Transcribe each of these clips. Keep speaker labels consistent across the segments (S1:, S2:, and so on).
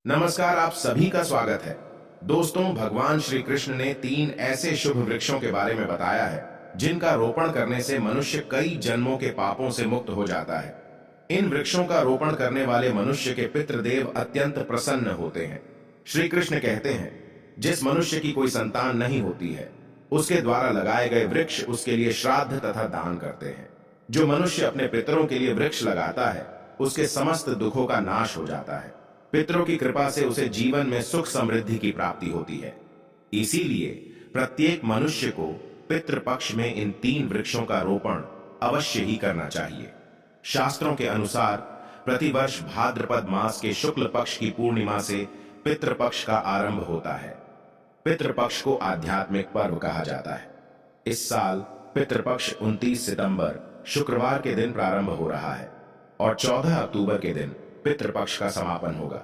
S1: नमस्कार, आप सभी का स्वागत है। दोस्तों, भगवान श्री कृष्ण ने 3 ऐसे शुभ वृक्षों के बारे में बताया है जिनका रोपण करने से मनुष्य कई जन्मों के पापों से मुक्त हो जाता है। इन वृक्षों का रोपण करने वाले मनुष्य के पितृदेव अत्यंत प्रसन्न होते हैं। श्री कृष्ण कहते हैं, जिस मनुष्य की कोई संतान नहीं होती है, उसके द्वारा लगाए गए वृक्ष उसके लिए श्राद्ध तथा दान करते हैं। जो मनुष्य अपने पितरों के लिए वृक्ष लगाता है, उसके समस्त दुखों का नाश हो जाता है। पितरों की कृपा से उसे जीवन में सुख समृद्धि की प्राप्ति होती है। इसीलिए प्रत्येक मनुष्य को पितृपक्ष में इन 3 वृक्षों का रोपण अवश्य ही करना चाहिए। शास्त्रों के अनुसार प्रतिवर्ष भाद्रपद मास के शुक्ल पक्ष की पूर्णिमा से पितृपक्ष का आरंभ होता है। पितृपक्ष को आध्यात्मिक पर्व कहा जाता है। इस साल पितृपक्ष 29 सितंबर शुक्रवार के दिन प्रारंभ हो रहा है और 14 अक्टूबर के दिन पितृपक्ष का समापन होगा।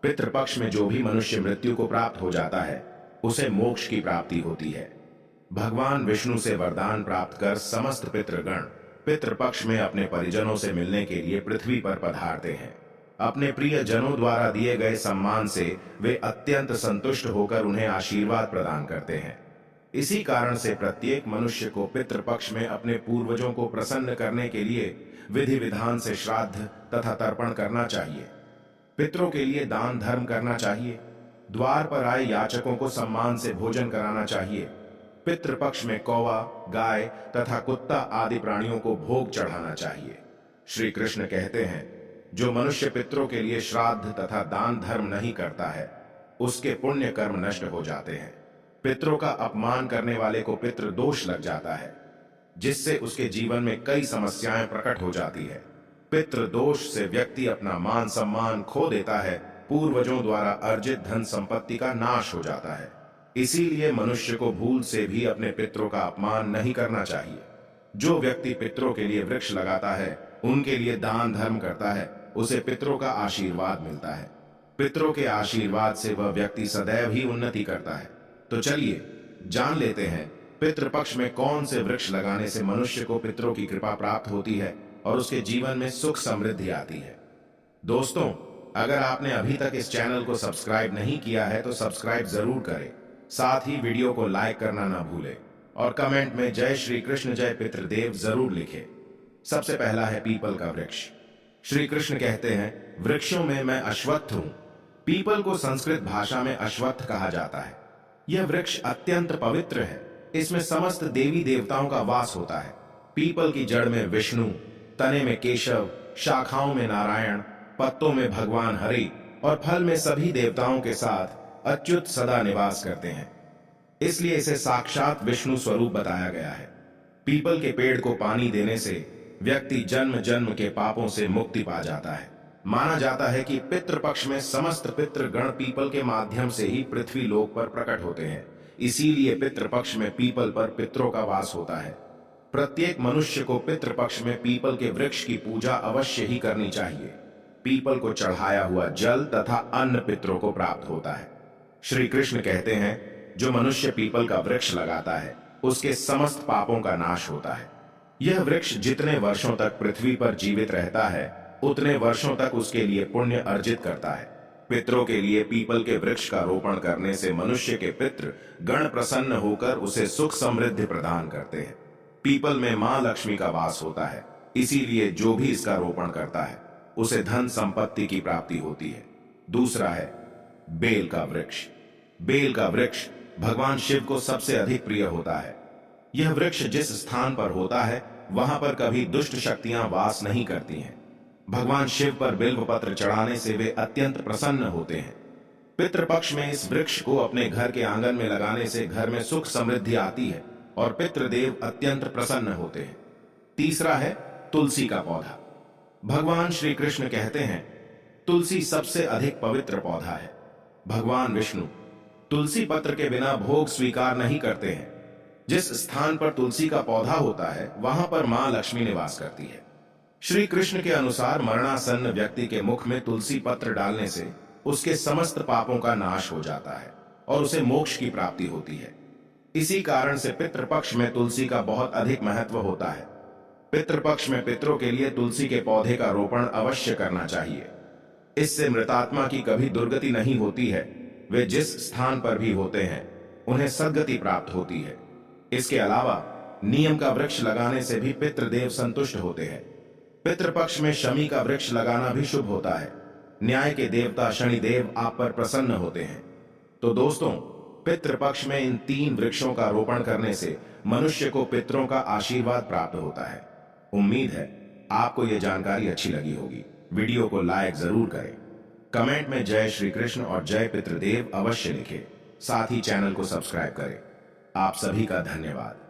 S1: पितृपक्ष में जो भी मनुष्य मृत्यु को प्राप्त हो जाता है, उसे मोक्ष की प्राप्ति होती है। भगवान विष्णु से वरदान प्राप्त कर समस्त पितृगण पितृपक्ष में अपने परिजनों से मिलने के लिए पृथ्वी पर पधारते हैं। अपने प्रिय जनों द्वारा दिए गए सम्मान से वे अत्यंत संतुष्ट होकर उन्हें आशीर्वाद प्रदान करते हैं। इसी कारण से प्रत्येक मनुष्य को पितृपक्ष में अपने पूर्वजों को प्रसन्न करने के लिए विधि विधान से श्राद्ध तथा तर्पण करना चाहिए। पितरों के लिए दान धर्म करना चाहिए। द्वार पर आए याचकों को सम्मान से भोजन कराना चाहिए। पितृपक्ष में कौवा, गाय तथा कुत्ता आदि प्राणियों को भोग चढ़ाना चाहिए। श्री कृष्ण कहते हैं, जो मनुष्य पितरों के लिए श्राद्ध तथा दान धर्म नहीं करता है, उसके पुण्य कर्म नष्ट हो जाते हैं। पितरों का अपमान करने वाले को पितृ दोष लग जाता है, जिससे उसके जीवन में कई समस्याएं प्रकट हो जाती है। पितृ दोष से व्यक्ति अपना मान सम्मान खो देता है। पूर्वजों द्वारा अर्जित धन संपत्ति का नाश हो जाता है। इसीलिए मनुष्य को भूल से भी अपने पितरों का अपमान नहीं करना चाहिए। जो व्यक्ति पितरों के लिए वृक्ष लगाता है, उनके लिए दान धर्म करता है, उसे पितरों का आशीर्वाद मिलता है। पितरों के आशीर्वाद से वह व्यक्ति सदैव ही उन्नति करता है। तो चलिए जान लेते हैं पितृपक्ष में कौन से वृक्ष लगाने से मनुष्य को पितरों की कृपा प्राप्त होती है और उसके जीवन में सुख समृद्धि आती है। दोस्तों, अगर आपने अभी तक इस चैनल को सब्सक्राइब नहीं किया है तो सब्सक्राइब जरूर करें। साथ ही वीडियो को लाइक करना ना भूलें और कमेंट में जय श्री कृष्ण जय पितृदेव जरूर लिखें। सबसे पहला है पीपल का वृक्ष। श्री कृष्ण कहते हैं, वृक्षों में मैं अश्वत्थ हूं। पीपल को संस्कृत भाषा में अश्वत्थ कहा जाता है। यह वृक्ष अत्यंत पवित्र है। इसमें समस्त देवी देवताओं का वास होता है। पीपल की जड़ में विष्णु, तने में केशव, शाखाओं में नारायण, पत्तों में भगवान हरि और फल में सभी देवताओं के साथ अच्युत सदा निवास करते हैं। इसलिए इसे साक्षात विष्णु स्वरूप बताया गया है। पीपल के पेड़ को पानी देने से व्यक्ति जन्म जन्म के पापों से मुक्ति पा जाता है। माना जाता है कि पितृपक्ष में समस्त पितृगण पीपल के माध्यम से ही पृथ्वी लोक पर प्रकट होते हैं। इसीलिए पितृपक्ष में पीपल पर पितरों का वास होता है। प्रत्येक मनुष्य को पितृपक्ष में पीपल के वृक्ष की पूजा अवश्य ही करनी चाहिए। पीपल को चढ़ाया हुआ जल तथा अन्न पितरों को प्राप्त होता है। श्री कृष्ण कहते हैं, जो मनुष्य पीपल का वृक्ष लगाता है, उसके समस्त पापों का नाश होता है। यह वृक्ष जितने वर्षों तक पृथ्वी पर जीवित रहता है, उतने वर्षों तक उसके लिए पुण्य अर्जित करता है। पितरों के लिए पीपल के वृक्ष का रोपण करने से मनुष्य के पितृ गण प्रसन्न होकर उसे सुख समृद्धि प्रदान करते हैं। पीपल में मां लक्ष्मी का वास होता है। इसीलिए जो भी इसका रोपण करता है, उसे धन संपत्ति की प्राप्ति होती है। दूसरा है बेल का वृक्ष। बेल का वृक्ष भगवान शिव को सबसे अधिक प्रिय होता है। यह वृक्ष जिस स्थान पर होता है, वहां पर कभी दुष्ट शक्तियां वास नहीं करती हैं। भगवान शिव पर बिल्व पत्र चढ़ाने से वे अत्यंत प्रसन्न होते हैं। पितृपक्ष में इस वृक्ष को अपने घर के आंगन में लगाने से घर में सुख समृद्धि आती है और पितृदेव अत्यंत प्रसन्न होते हैं। तीसरा है तुलसी का पौधा। भगवान श्री कृष्ण कहते हैं, तुलसी सबसे अधिक पवित्र पौधा है। भगवान विष्णु तुलसी पत्र के बिना भोग स्वीकार नहीं करते हैं। जिस स्थान पर तुलसी का पौधा होता है, वहां पर मां लक्ष्मी निवास करती है। श्री कृष्ण के अनुसार मरणासन्न व्यक्ति के मुख में तुलसी पत्र डालने से उसके समस्त पापों का नाश हो जाता है और उसे मोक्ष की प्राप्ति होती है। इसी कारण से पितृपक्ष में तुलसी का बहुत अधिक महत्व होता है। पितृपक्ष में पितरों के लिए तुलसी के पौधे का रोपण अवश्य करना चाहिए। इससे मृतात्मा की कभी दुर्गति नहीं होती है। वे जिस स्थान पर भी होते हैं उन्हें सद्गति प्राप्त होती है। इसके अलावा नियम का वृक्ष लगाने से भी पितृदेव संतुष्ट होते हैं। पितृपक्ष में शमी का वृक्ष लगाना भी शुभ होता है। न्याय के देवता शनिदेव आप पर प्रसन्न होते हैं। तो दोस्तों, पितृपक्ष में इन 3 वृक्षों का रोपण करने से मनुष्य को पितरों का आशीर्वाद प्राप्त होता है। उम्मीद है आपको यह जानकारी अच्छी लगी होगी। वीडियो को लाइक जरूर करें। कमेंट में जय श्री कृष्ण और जय पितृदेव अवश्य लिखें। साथ ही चैनल को सब्सक्राइब करें। आप सभी का धन्यवाद।